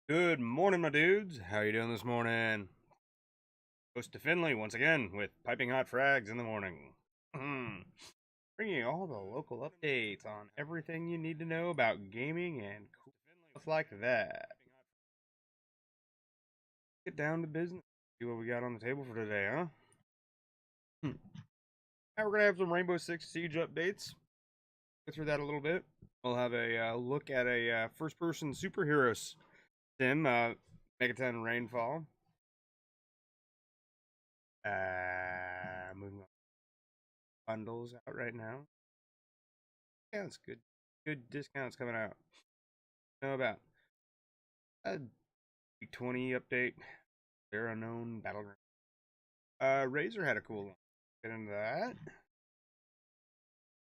Good morning, my dudes. How you doing this morning? Host to Finley once again with piping hot frags in the morning. Bringing you all the local updates on everything you need to know about gaming and cool stuff like that. Get down to business. See what we got on the table for today, huh? Now we're gonna have some Rainbow Six Siege updates. Go through that a little bit. We'll have a look at a first-person superhero sim, Megaton Rainfall. Moving on. Bundles out right now. Yeah, it's good. Good discounts coming out. Know about a 20 update. They're unknown battleground. Razor had a cool one. Get into that.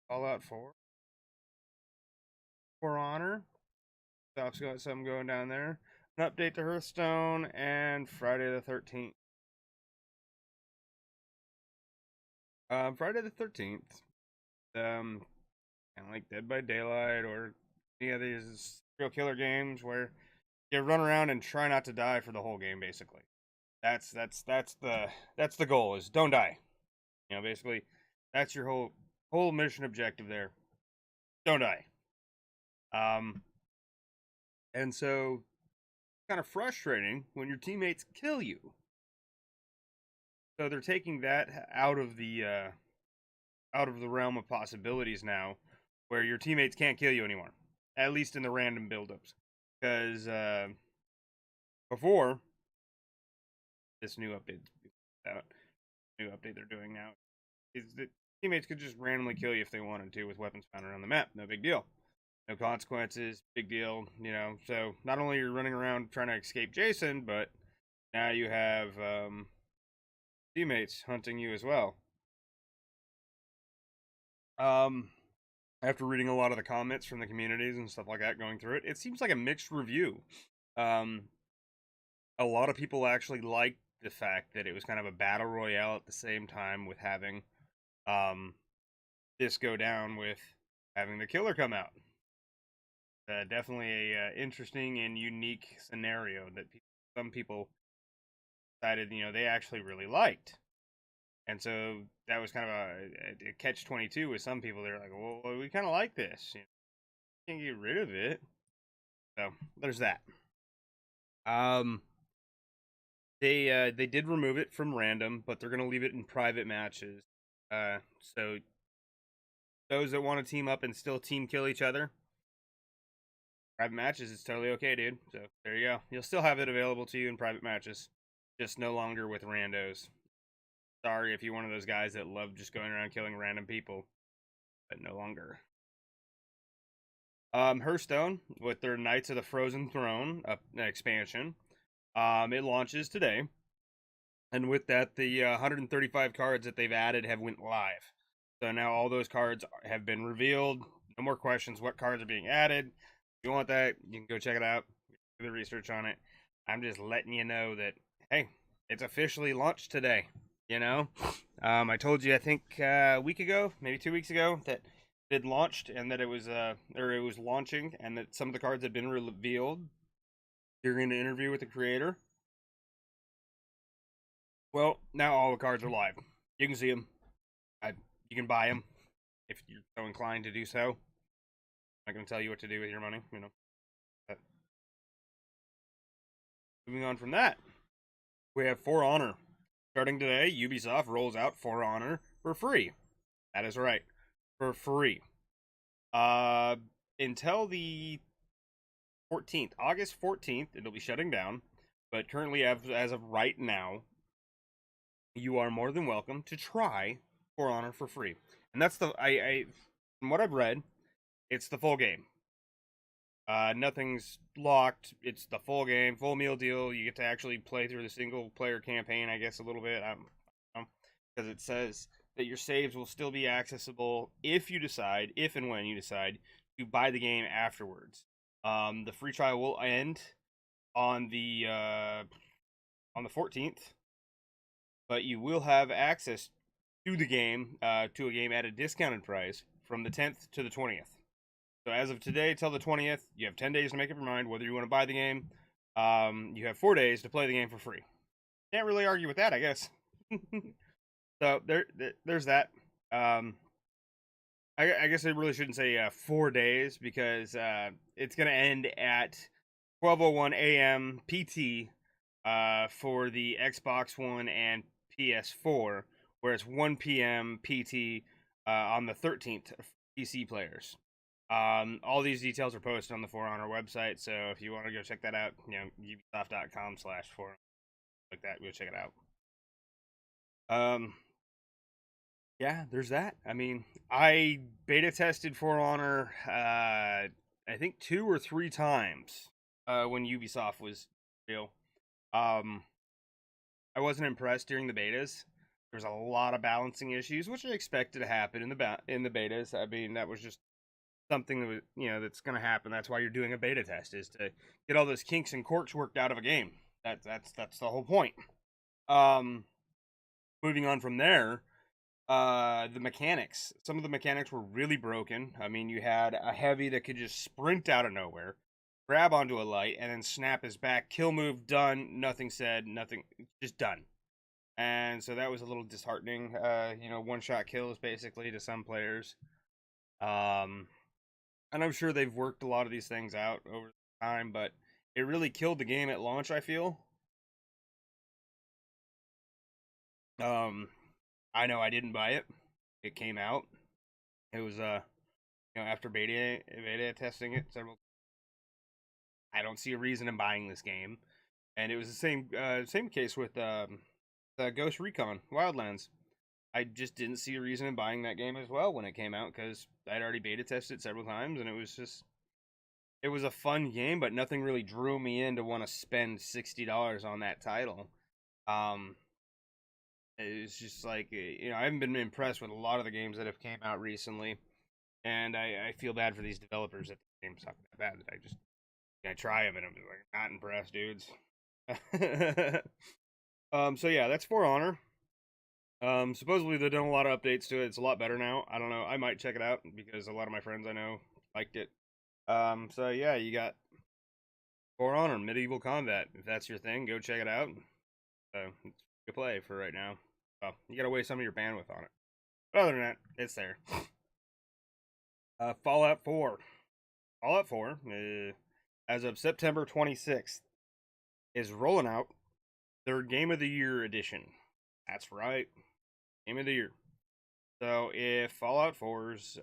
Fallout 4. For Honor. Stuff's got something going down there. An update to Hearthstone and Friday the 13th. Friday the 13th. Kind of like Dead by Daylight or any of these serial killer games where you run around and try not to die for the whole game, basically. That's the goal is don't die. Basically, that's your whole mission objective there. Don't die. Um, and so kind of frustrating when your teammates kill you. So they're taking that out of the realm of possibilities now, where your teammates can't kill you anymore, at least in the random buildups. Because before this new update, they're doing now is that teammates could just randomly kill you if they wanted to with weapons found around the map. No big deal. No consequences. Big deal. So not only are you running around trying to escape Jason, but now you have teammates hunting you as well. After reading a lot of the comments from the communities and stuff like that, going through it, it seems like a mixed review. A lot of people actually liked the fact that it was kind of a battle royale at the same time with having this go down with having the killer come out. Definitely a interesting and unique scenario that some people decided they actually really liked, and so that was kind of a catch-22 with some people. They're like, well, we kind of like this. Can't get rid of it. So there's that. They did remove it from random, but they're gonna leave it in private matches. So those that want to team up and still team kill each other, private matches, it's totally okay, dude. So there you go. You'll still have it available to you in private matches, just no longer with randos. Sorry if you're one of those guys that love just going around killing random people, but no longer. Hearthstone with their Knights of the Frozen Throne expansion. It launches today, and with that, the 135 cards that they've added have went live. So now all those cards have been revealed. No more questions. What cards are being added? If you want that, you can go check it out. Do the research on it. I'm just letting you know that hey, it's officially launched today. I told you I think a week ago, maybe 2 weeks ago, that it had launched and that it was launching, and that some of the cards had been revealed during the interview with the creator. Well, now all the cards are live. You can see them. You can buy them if you're so inclined to do so. I'm not going to tell you what to do with your money, But moving on from that, we have For Honor. Starting today, Ubisoft rolls out For Honor for free. That is right, for free. Until the 14th, August 14th, it'll be shutting down. But currently, as of right now, you are more than welcome to try For Honor for free. And that's from what I've read, it's the full game. Nothing's locked. It's the full game, full meal deal. You get to actually play through the single player campaign, I guess, a little bit. Because it says that your saves will still be accessible if and when you decide to buy the game afterwards. The free trial will end on the 14th, but you will have access to the game, to a game at a discounted price from the 10th to the 20th. So as of today till the 20th, you have 10 days to make up your mind whether you want to buy the game You have 4 days to play the game for free. Can't really argue with that, I guess. So there's that. Um, I guess I really shouldn't say 4 days because it's going to end at 12:01 a.m. PT for the Xbox One and PS4, where it's 1 p.m. PT on the 13th for PC players. All these details are posted on the For Honor website, so if you want to go check that out, ubisoft.com/for like that, go check it out. Yeah, there's that. I mean, I beta tested For Honor, I think 2 or 3 times when Ubisoft was real. Um, I wasn't impressed during the betas. There was a lot of balancing issues, which I expected to happen in the betas. I mean, that was just something that was, that's going to happen. That's why you're doing a beta test, is to get all those kinks and quirks worked out of a game. That's the whole point. Moving on from there, the mechanics. Some of the mechanics were really broken. I mean, you had a heavy that could just sprint out of nowhere, grab onto a light, and then snap his back, kill move, done, nothing said, nothing, just done. And so that was a little disheartening. One shot kills basically to some players. And I'm sure they've worked a lot of these things out over time, but it really killed the game at launch, I feel. I know I didn't buy it. It came out. It was after beta testing it several. I don't see a reason in buying this game, and it was the same case with Ghost Recon Wildlands. I just didn't see a reason in buying that game as well when it came out because I'd already beta tested it several times, and it was a fun game, but nothing really drew me in to want to spend $60 on that title. Um, it's just like I haven't been impressed with a lot of the games that have came out recently, and I feel bad for these developers that the games suck that bad that I try them and I'm just like not impressed, dudes. So yeah, that's For Honor. Supposedly they've done a lot of updates to it. It's a lot better now. I don't know. I might check it out because a lot of my friends I know liked it. So yeah, you got For Honor Medieval Combat. If that's your thing, go check it out. So it's free to play for right now. Well, you gotta waste some of your bandwidth on it. But other than that, it's there. Fallout 4. Fallout 4, as of September 26th, is rolling out their Game of the Year edition. That's right, Game of the Year. So if Fallout 4's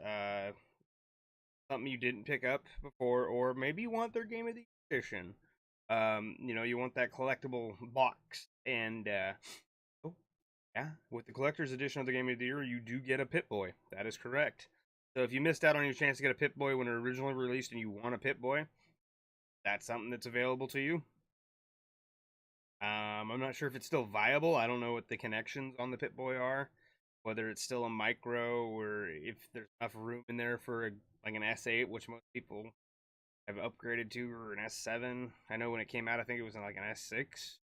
something you didn't pick up before, or maybe you want their Game of the Year edition, you want that collectible box, and oh yeah, with the collector's edition of the Game of the Year, you do get a Pip-Boy. That is correct. So if you missed out on your chance to get a Pip-Boy when it originally released, and you want a Pip-Boy, that's something that's available to you. I'm not sure if it's still viable. I don't know what the connections on the Pip-Boy are, whether it's still a micro or if there's enough room in there for like an S8, which most people have upgraded to, or an S7. I know when it came out, I think it was in like an S6.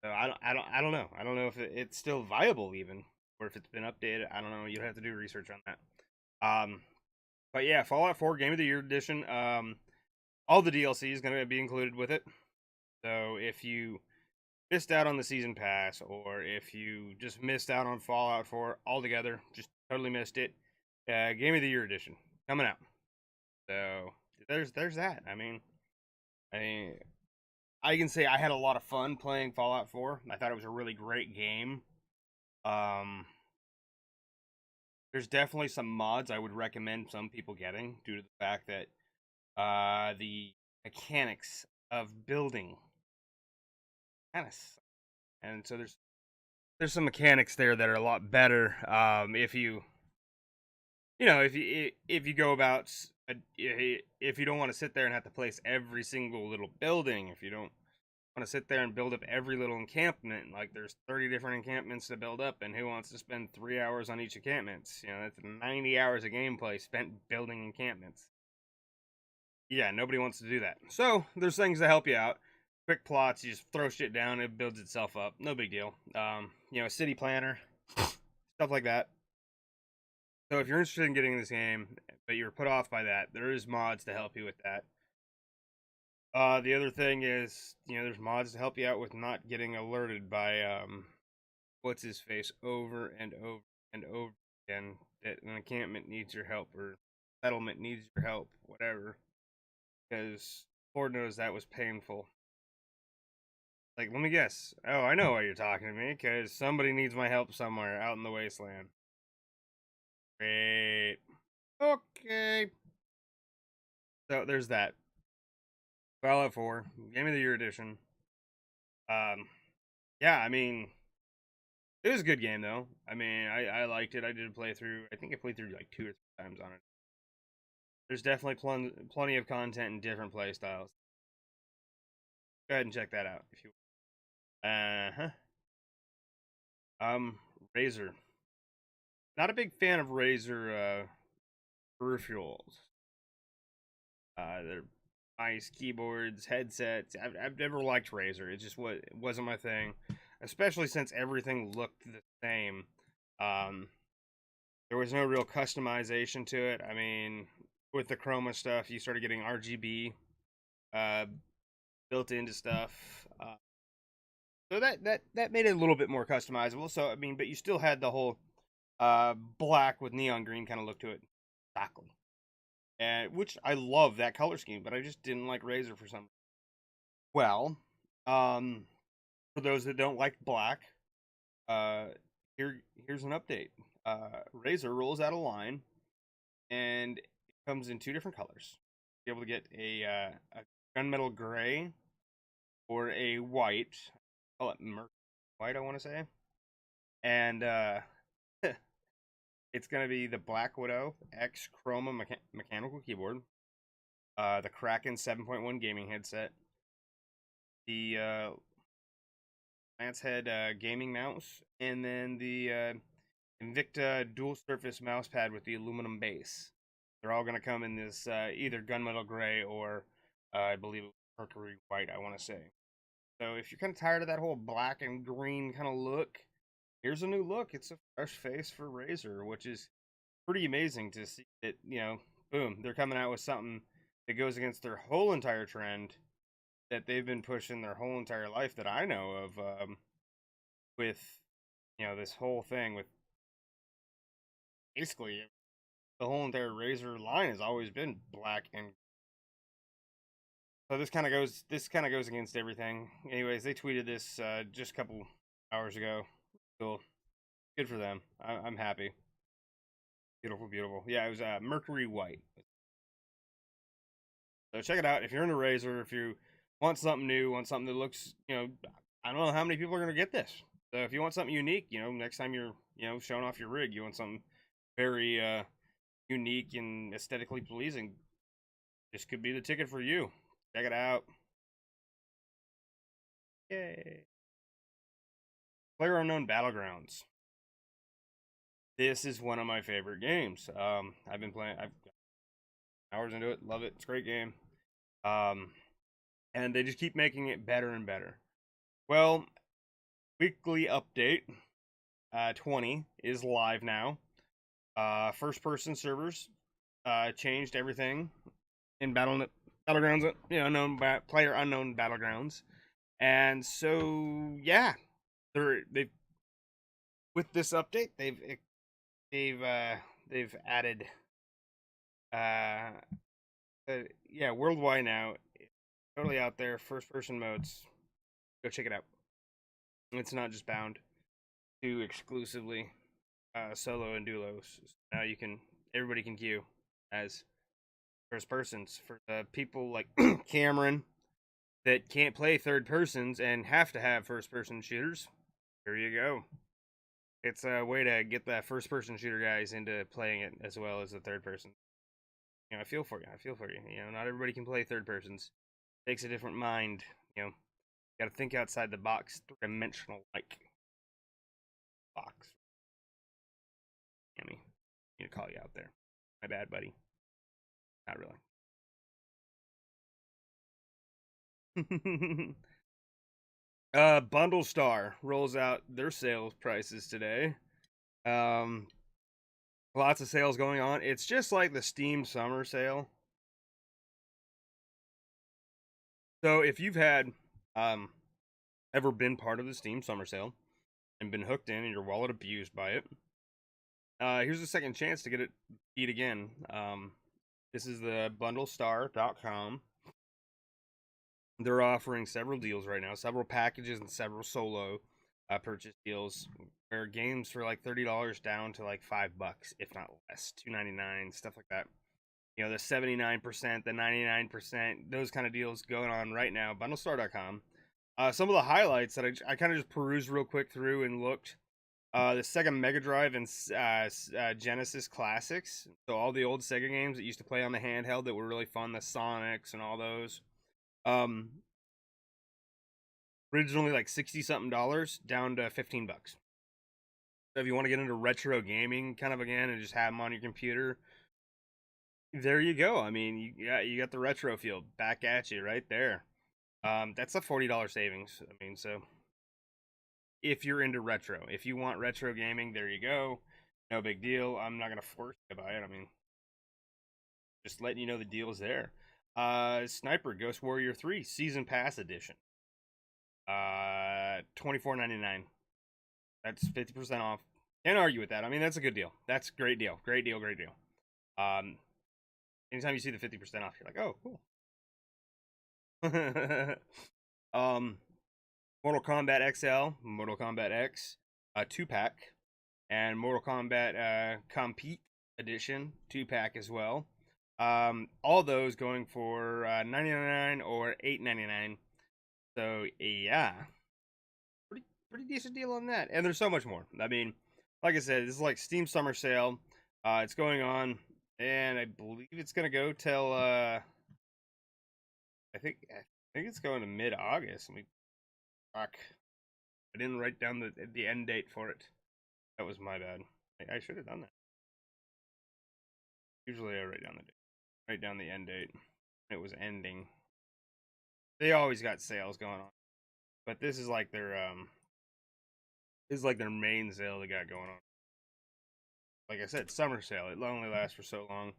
So I don't know. I don't know if it's still viable even, or if it's been updated. I don't know. You'd have to do research on that. But yeah, Fallout 4 Game of the Year edition. All the DLC is going to be included with it. So if you missed out on the season pass, or if you just missed out on Fallout 4 altogether, just totally missed it, Game of the Year edition coming out. So there's that. I can say I had a lot of fun playing Fallout 4. I thought it was a really great game. Um, there's definitely some mods I would recommend some people getting due to the fact that the mechanics of building kind of, and so there's some mechanics there that are a lot better. If you if you go about if you don't want to sit there and have to place every single little building, if you don't want to sit there and build up every little encampment, like there's 30 different encampments to build up, and who wants to spend 3 hours on each encampment? That's 90 hours of gameplay spent building encampments. Yeah, nobody wants to do that. So there's things to help you out. Quick plots, you just throw shit down, it builds itself up. No big deal. A city planner, stuff like that. So if you're interested in getting this game, but you're put off by that, there is mods to help you with that. The other thing is, there's mods to help you out with not getting alerted by what's his face over and over and over again that an encampment needs your help or settlement needs your help, whatever. Because Lord knows that was painful. Like, let me guess. Oh, I know why you're talking to me, because somebody needs my help somewhere out in the wasteland. Great. Okay. So there's that. Fallout 4, Game of the Year edition. Um, yeah, I mean, it was a good game though. I mean, I liked it. I did a playthrough. I think I played through like 2 or 3 times on it. There's definitely plenty of content in different play styles. Go ahead and check that out if you. Uh huh. Razer. Not a big fan of Razer peripherals. They're mice, keyboards, headsets. I've never liked Razer. It wasn't my thing, especially since everything looked the same. Um, there was no real customization to it. I mean, with the chroma stuff, you started getting RGB uh, built into stuff. So that made it a little bit more customizable. So I mean, but you still had the whole black with neon green kind of look to it, exactly. And which I love that color scheme, but I just didn't like Razer for some. Well, um, for those that don't like black, uh, here's an update. Razer rolls out a line, and it comes in 2 different colors. You're able to get a gunmetal gray or a white. Call it merc white, I want to say. And it's gonna be the Black Widow X Chroma mechanical keyboard, the Kraken 7.1 gaming headset, the Lance Head gaming mouse, and then the Invicta dual surface mouse pad with the aluminum base. They're all going to come in this either gunmetal gray or I believe mercury white, I want to say. So if you're kind of tired of that whole black and green kind of look, here's a new look. It's a fresh face for Razer, which is pretty amazing to see that, boom, they're coming out with something that goes against their whole entire trend that they've been pushing their whole entire life that I know of, with this whole thing with basically the whole entire Razer line has always been black and so this kind of goes against everything. Anyways, they tweeted this just a couple hours ago. Cool, good for them. I'm happy. Beautiful, beautiful. Yeah, it was Mercury White. So check it out if you're into Razer. If you want something new, want something that looks, I don't know how many people are gonna get this. So if you want something unique, next time you're, showing off your rig, you want something very unique and aesthetically pleasing. This could be the ticket for you. Check it out. Yay. Player Unknown Battlegrounds. This is one of my favorite games. I've been playing. I've got hours into it. Love it. It's a great game. Um, and they just keep making it better and better. Well, weekly update 20 is live now. First person servers changed everything in Battlegrounds, player unknown Battlegrounds. And so yeah, they've with this update they've added uh, yeah, worldwide now. It's totally out there, first person modes. Go check it out. It's not just bound to exclusively solo and duos. Now everybody can queue as first persons for the people like Cameron that can't play third persons and have to have first person shooters. There you go. It's a way to get the first person shooter guys into playing it as well as the third person. I feel for you. I feel for you. Not everybody can play third persons. It takes a different mind. Got to think outside the box, three-dimensional like box. I mean, need to call you out there. My bad, buddy. Not really. Bundle Star rolls out their sales prices today. Lots of sales going on. It's just like the Steam Summer Sale. So if you've had um, ever been part of the Steam Summer Sale and been hooked in and your wallet abused by it, here's a second chance to get it beat again. This is the bundlestar.com. They're offering several deals right now, several packages and several solo purchase deals where games for like $30 down to like $5, if not less, $2.99, stuff like that. You know, the 79%, the 99%, those kind of deals going on right now. Bundlestar.com. Some of the highlights that I kind of just perused real quick through and looked. The Sega Mega Drive and Genesis Classics. So all the old Sega games that used to play on the handheld that were really fun, the Sonics and all those. Originally like 60 something dollars down to $15. So if you want to get into retro gaming kind of again and just have them on your computer, there you go. I mean, you got the retro feel back at you right there. That's a $40 savings. I mean, so if you're into retro, if you want retro gaming, there you go. No big deal. I'm not gonna force you to buy it. I mean, just letting you know the deal is there. Sniper Ghost Warrior 3 Season Pass Edition. $24.99. That's 50% off. Can't argue with that. I mean, that's a good deal. That's a great deal. Great deal. Great deal. Anytime you see the 50% off, you're like, oh, cool. Mortal Kombat XL, Mortal Kombat X, 2-pack, and Mortal Kombat Compete Edition 2-pack as well. All those going for $9.99 or $8.99. So yeah, pretty decent deal on that. And there's so much more. I mean, like I said, this is like Steam Summer Sale. It's going on, and I believe it's gonna go till I think it's going to mid-August. Let me fuck. I didn't write down the end date for it. That was my bad. I should have done that. Usually I write down the end date. It was ending. They always got sales going on, but this is like their main sale they got going on. Like I said, summer sale. It only lasts for so long.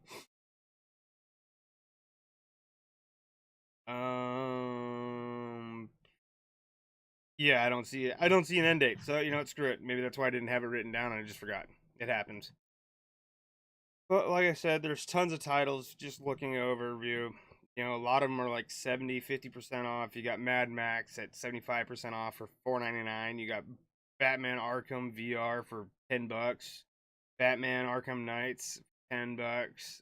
Yeah, I don't see it. I don't see an end date. So you know what? Screw it. Maybe that's why I didn't have it written down and I just forgot. It happens. But like I said, there's tons of titles. Just looking overview. You know, a lot of them are like 70, 50% off. You got Mad Max at 75% off for $4.99. You got Batman Arkham VR for $10. Batman Arkham Knights, $10.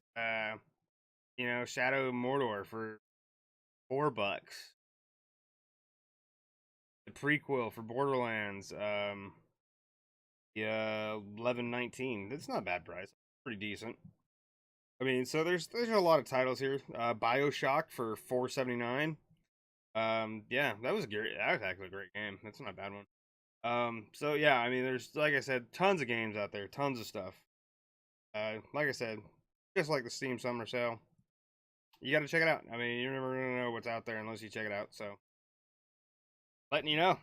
You know, Shadow of Mordor for $4. The prequel for Borderlands, yeah, 11.19. That's not a bad price. Pretty decent. I mean, so there's a lot of titles here. BioShock for $4.79. Yeah, that was great. That was actually a great game. That's not a bad one. So yeah, I mean, there's, like I said, tons of games out there, tons of stuff. Like I said, just like the Steam Summer Sale, you got to check it out. I mean, you're never gonna know what's out there unless you check it out. So, letting you know.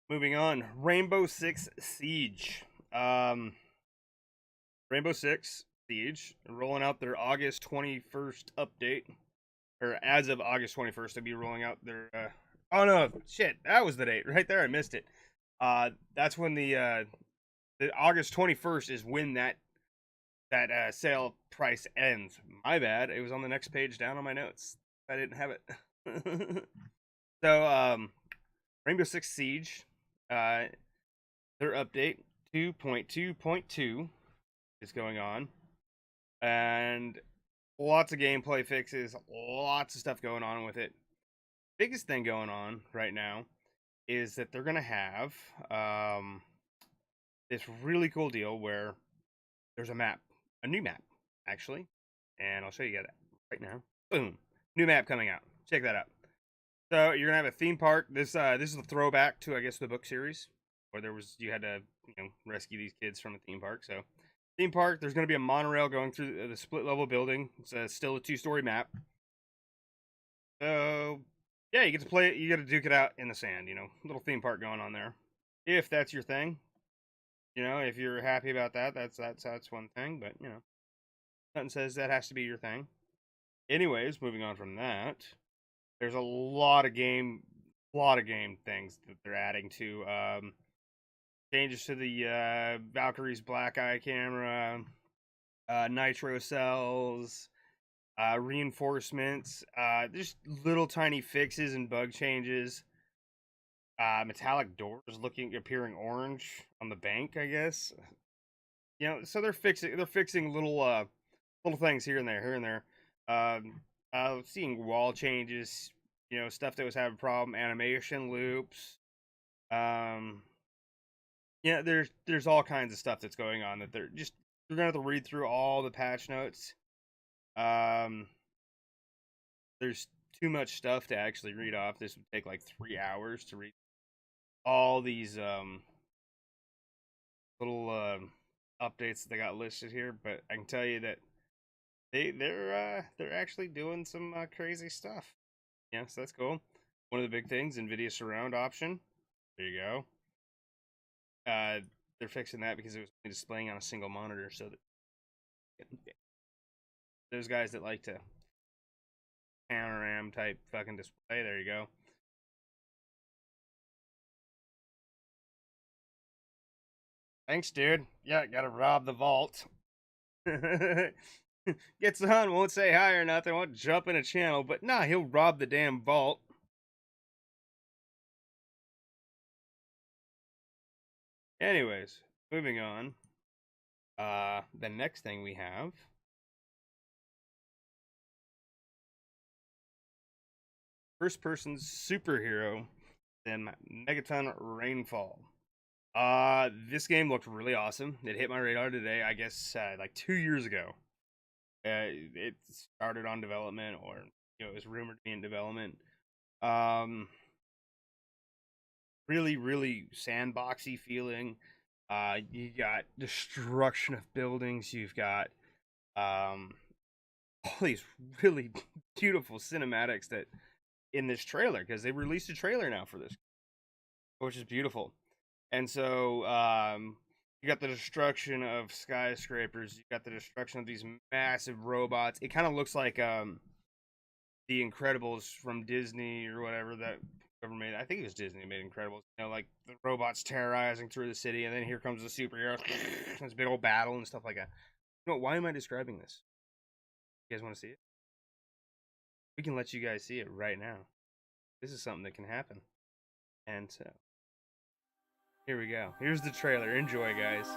Moving on, Rainbow Six Siege. Rainbow Six Siege rolling out their August 21st update, or as of August 21st, they'll be rolling out their. Oh no, shit, that was the date right there. I missed it. That's when the August 21st is when that sale price ends. My bad. It was on the next page down on my notes. I didn't have it. So, Rainbow Six Siege, their update 2.2.2 is going on, and lots of gameplay fixes, lots of stuff going on with it. Biggest thing going on right now is that they're gonna have this really cool deal where there's a new map actually, and I'll show you guys right now. Boom, new map coming out. Check that out. So you're gonna have a theme park. This is a throwback to, I guess, the book series, where you had to rescue these kids from a theme park. So theme park. There's gonna be a monorail going through the split level building. It's still a 2-story map. So yeah, you get to play it. You get to duke it out in the sand. Little theme park going on there. If that's your thing, if you're happy about that, that's one thing. But nothing says that has to be your thing. Anyways, moving on from that, there's a lot of game things that they're adding to. Changes to the Valkyrie's Black Eye camera, nitro cells, reinforcements, just little tiny fixes and bug changes. Metallic doors appearing orange on the bank, I guess. So they're fixing little things here and there. Seeing wall changes, stuff that was having a problem, animation loops. Um, there's all kinds of stuff that's going on that they're gonna have to read through all the patch notes. Um, there's too much stuff to actually read off. This would take like 3 hours to read all these little updates that they got listed here, but I can tell you that they're actually doing some crazy stuff. Yeah, so that's cool. One of the big things, NVIDIA surround option. There you go. They're fixing that because it was displaying on a single monitor, so that those guys that like to panorama type fucking display. There you go. Thanks, dude. Yeah, gotta rob the vault. Gets on, won't say hi or nothing, won't jump in a channel, but nah, he'll rob the damn vault. Anyways, moving on. The next thing we have first person superhero in Megaton Rainfall. This game looked really awesome. It hit my radar today, I guess, like 2 years ago. It started on development, or it was rumored to be in development. Really, really sandboxy feeling. You got destruction of buildings. You've got all these really beautiful cinematics that in this trailer, because they released a trailer now for this, which is beautiful. And so you got the destruction of skyscrapers. You got the destruction of these massive robots. It kind of looks like the Incredibles from Disney or whatever that whoever made. I think it was Disney that made Incredibles. Like the robots terrorizing through the city, and then here comes the superhero. It's a big old battle and stuff like that. Why am I describing this? You guys want to see it? We can let you guys see it right now. This is something that can happen. And so here we go. Here's the trailer. Enjoy, guys.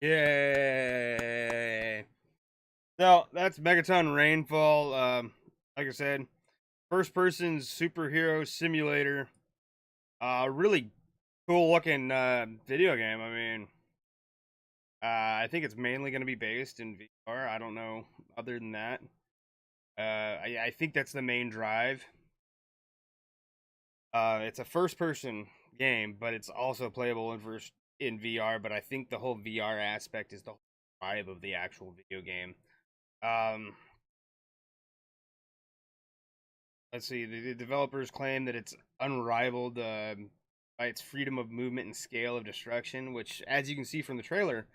Yay! So that's Megaton Rainfall. Like I said, first person superhero simulator. Really cool looking video game. I mean, I think it's mainly going to be based in VR. I don't know other than that. I think that's the main drive. It's a first-person game, but it's also playable in VR. But I think the whole VR aspect is the whole vibe of the actual video game. Um, let's see. The developers claim that it's unrivaled by its freedom of movement and scale of destruction, which, as you can see from the trailer,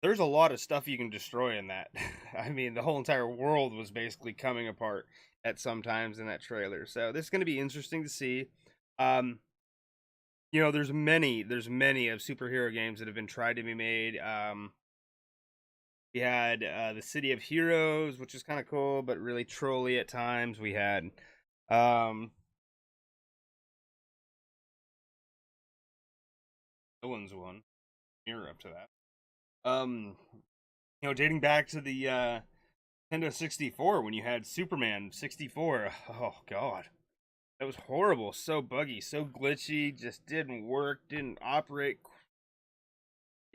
there's a lot of stuff you can destroy in that. I mean, the whole entire world was basically coming apart at some times in that trailer. So this is going to be interesting to see. Um, there's many of superhero games that have been tried to be made. We had the City of Heroes, which is kind of cool, but really trolly at times. We had um, Villains one. Mirror up to that. Dating back to the Nintendo 64 when you had Superman 64. Oh God, that was horrible. So buggy, so glitchy. Just didn't work. Didn't operate.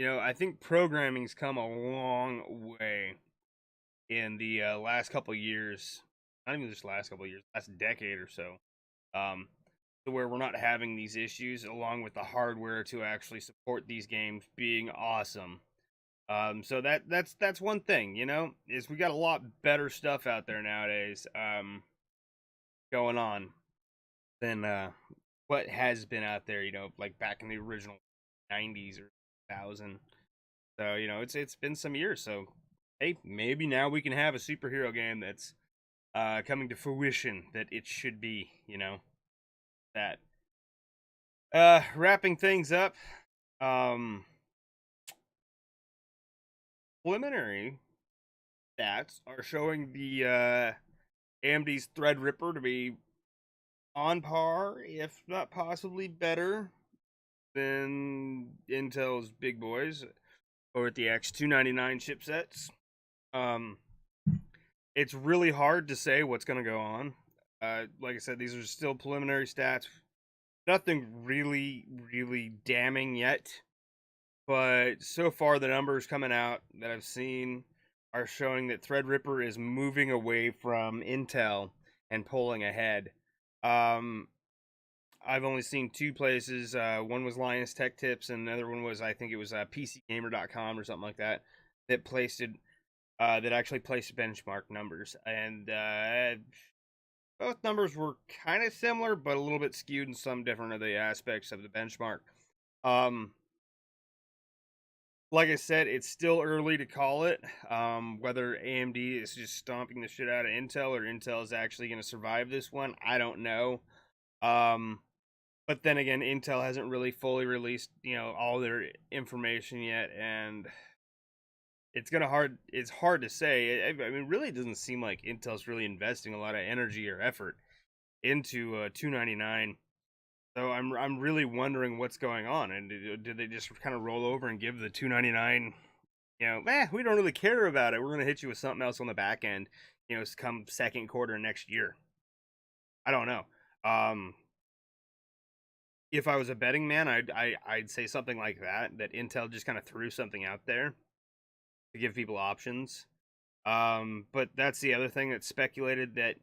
I think programming's come a long way in the last couple years. Not even just last couple years, last decade or so. Um, to where we're not having these issues, along with the hardware to actually support these games being awesome. So that's one thing, is we got a lot better stuff out there nowadays, going on than what has been out there, like back in the original 90s or 2000. So, it's been some years. So, hey, maybe now we can have a superhero game that's coming to fruition that it should be, that. Wrapping things up, um, preliminary stats are showing the AMD's Threadripper to be on par, if not possibly better, than Intel's big boys over at the X299 chipsets. Um, it's really hard to say what's going to go on. Like I said, these are still preliminary stats. Nothing really, really damning yet. But so far, the numbers coming out that I've seen are showing that Threadripper is moving away from Intel and pulling ahead. Um, I've only seen two places. One was Linus Tech Tips, and another one was, I think it was PCGamer.com or something like that, that placed it, that actually placed benchmark numbers. And both numbers were kind of similar, but a little bit skewed in some different of the aspects of the benchmark. Um, like I said, it's still early to call it. Whether AMD is just stomping the shit out of Intel or Intel is actually going to survive this one, I don't know. Um, but then again, Intel hasn't really fully released, all their information yet, and It's hard to say. I mean, really, it doesn't seem like Intel's really investing a lot of energy or effort into 299. So I'm really wondering what's going on, and did they just kind of roll over and give the 299? We don't really care about it. We're gonna hit you with something else on the back end. Come second quarter next year. I don't know. Um, if I was a betting man, I'd say something like that. That Intel just kind of threw something out there to give people options. But that's the other thing that's speculated that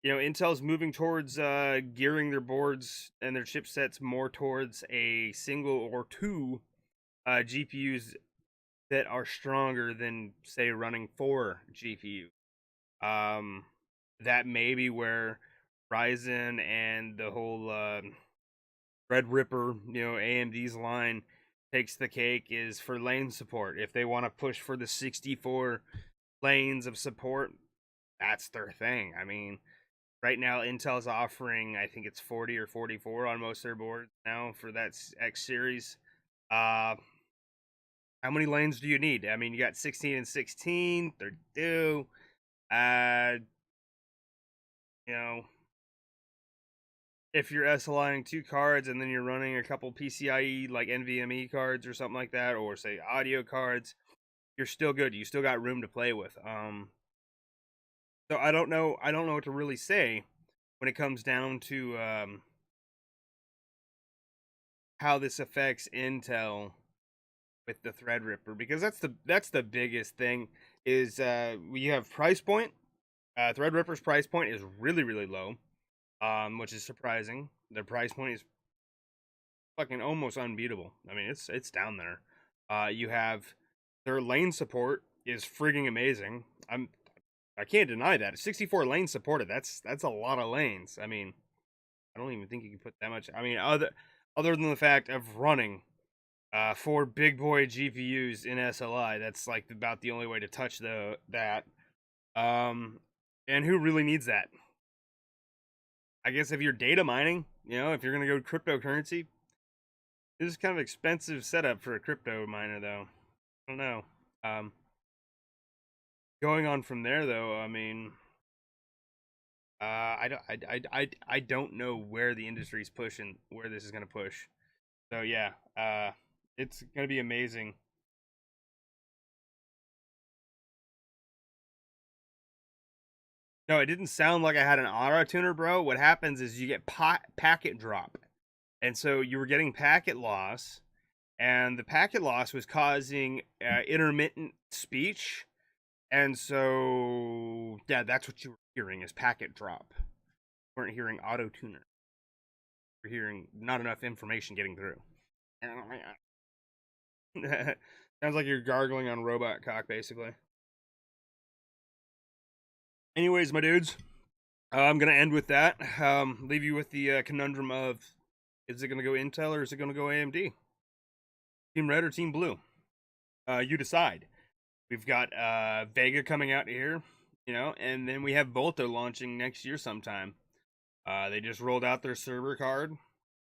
Intel's moving towards gearing their boards and their chipsets more towards a single or two GPUs that are stronger than, say, running 4 GPU. Um, that may be where Ryzen and the whole Threadripper, AMD's line takes the cake is for lane support. If they want to push for the 64 lanes of support, that's their thing. I mean, right now Intel's offering, I think it's 40 or 44 on most of their boards now for that X series. Uh, how many lanes do you need? I mean, you got 16 and 16, 32. Uh, you know, if you're SLIing 2 cards and then you're running a couple PCIe like NVMe cards or something like that, or say audio cards, you're still good. You still got room to play with. So I don't know. I don't know what to really say when it comes down to how this affects Intel with the Threadripper, because that's the biggest thing is we have price point. Threadripper's price point is really really low, which is surprising. Their price point is fucking almost unbeatable. I mean, it's down there. You have their lane support is frigging amazing. I can't deny that. 64 lanes supported. That's a lot of lanes. I mean, I don't even think you can put that much. I mean, other than the fact of running 4 big boy GPUs in SLI, that's like about the only way to touch that. Um, and who really needs that? I guess if you're data mining, if you're gonna go cryptocurrency, this is kind of expensive setup for a crypto miner, though. I don't know. Um, Going on from there, though, I mean, I don't know where the industry's pushing, where this is gonna push. So yeah, it's gonna be amazing. No, it didn't sound like I had an auto tuner, bro. What happens is you get packet drop, and so you were getting packet loss, and the packet loss was causing intermittent speech, and so yeah, that's what you were hearing is packet drop. You weren't hearing auto tuner. You're hearing not enough information getting through. Sounds like you're gargling on robot cock, basically. Anyways, my dudes, I'm gonna end with that. Leave you with the conundrum of: is it gonna go Intel or is it gonna go AMD? Team Red or Team Blue? You decide. We've got Vega coming out here, and then we have Volta launching next year sometime. They just rolled out their server card,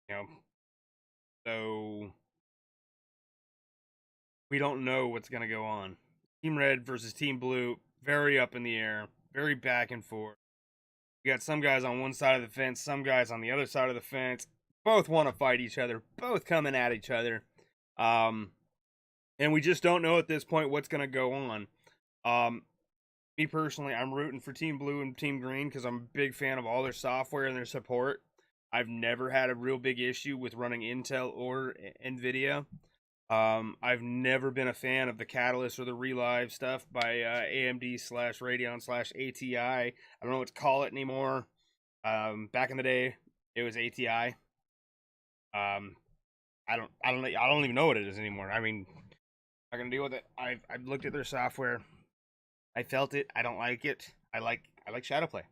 you know, so we don't know what's gonna go on. Team Red versus Team Blue, very up in the air, very back and forth. You got some guys on one side of the fence, some guys on the other side of the fence. Both want to fight each other, both coming at each other. And we just don't know at this point what's going to go on. Me personally, I'm rooting for Team Blue and Team Green because I'm a big fan of all their software and their support. I've never had a real big issue with running Intel or NVIDIA. I've never been a fan of the Catalyst or the Relive stuff by AMD / Radeon / ATI. I don't know what to call it anymore. Back in the day, it was ATI. I don't even know what it is anymore. I mean, I'm not gonna deal with it. I've looked at their software. I felt it. I don't like it. I like Shadowplay,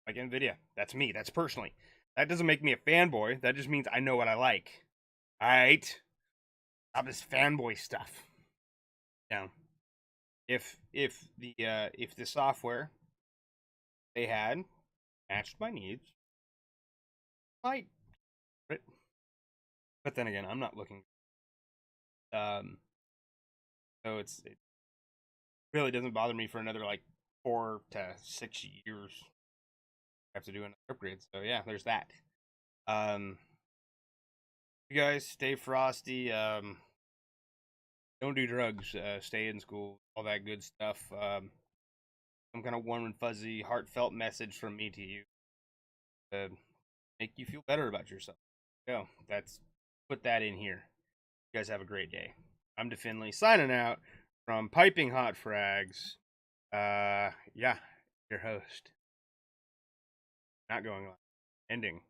like NVIDIA. That's me. That's personally. That doesn't make me a fanboy. That just means I know what I like. All right. Stop this fanboy stuff. Now, if the software they had matched my needs, I. But then again, I'm not looking. Um, so it really doesn't bother me for another like 4 to 6 years. I have to do another upgrade. So yeah, there's that. You guys stay frosty. Don't do drugs. Stay in school. All that good stuff. Some kind of warm and fuzzy, heartfelt message from me to you to make you feel better about yourself. So that's put that in here. You guys have a great day. I'm DeFinley signing out from Piping Hot Frags. Yeah, your host. Not going on. Ending.